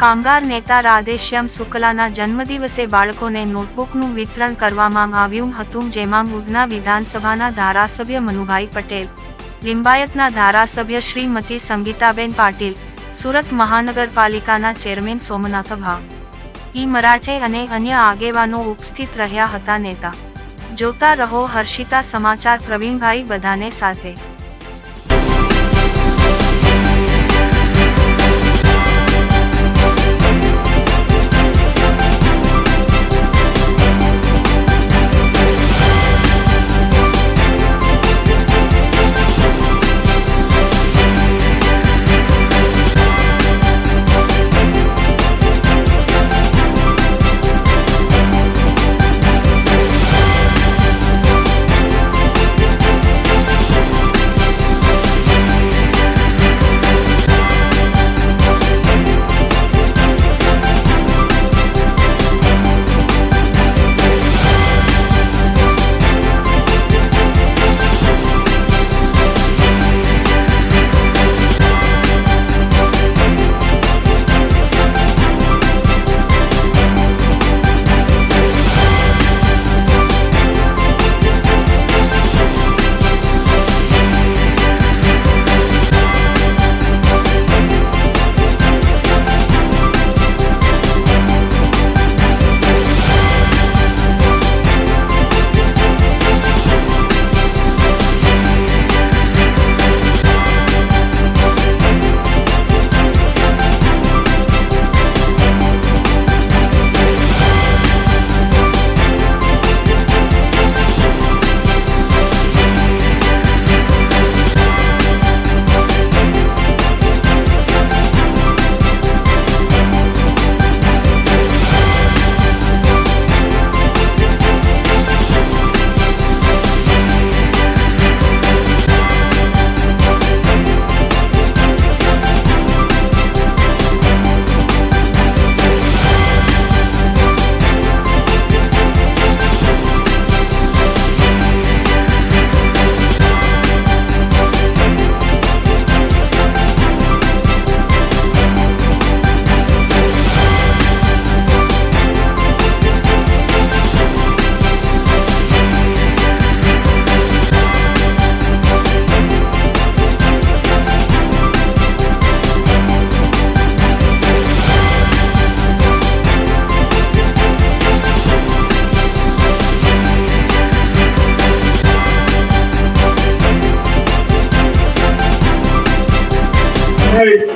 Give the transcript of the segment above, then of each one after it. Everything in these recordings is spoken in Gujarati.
કામગાર નેતા રાધેશ્યામ શુક્લાના જન્મદિવસે બાળકોને નોટબુકનું વિતરણ કરવામાં આવ્યું હતું, જેમાં ઉધના વિધાનસભાના ધારાસભ્ય મનુભાઈ પટેલ, લિંબાયતના ધારાસભ્ય શ્રીમતી સંગીતાબેન પાટીલ, સુરત મહાનગરપાલિકાના ચેરમેન સોમનાથ ભા ઈ મરાઠે અને અન્ય આગેવાનો ઉપસ્થિત રહ્યા હતા। નેતા જોતા રહો હર્ષિતા સમાચાર। પ્રવીણભાઈ બધાને સાથે।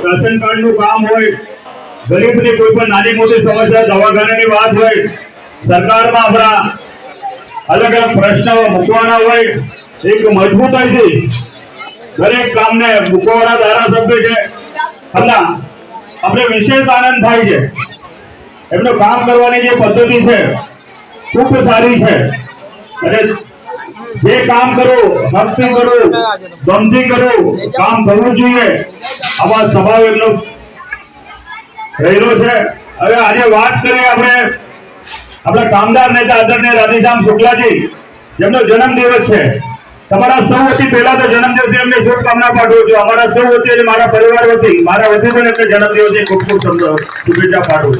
राशन कार्ड નું કામ હોય, ગરીબની કોઈ પણ નાની મોટી સમસ્યા, દવાખાનાની વાત હોય, સરકારમાં આપણા અલગ અલગ પ્રશ્નો મૂકવાના હોય, એક મજબૂતાઈથી દરેક કામને મૂકવાના ધારાસભ્ય છે। આપણે વિશેષ આનંદ થાય છે। એમનું કામ કરવાની જે પદ્ધતિ છે ખૂબ સારી છે અને જે કામ કરો, ભક્તિ કરો, ગમતી કરો, કામ કરવું જોઈએ, આવા સ્વભાવ એમનો રહેલો છે। હવે આજે વાત કરીએ આપણે આપણા કામદાર નેતા આદરણીય રાધેશ્યામ શુક્લાજી, જેમનો જન્મદિવસ છે। તમારા સૌ વતી પહેલા તો જન્મદિવસે એમને શુભકામના પાઠવું છું। અમારા સૌ વતી અને મારા પરિવાર વતી, મારા વતી પણ એમને જન્મદિવસે ખૂબ ખૂબ શુભેચ્છા પાઠવું છું।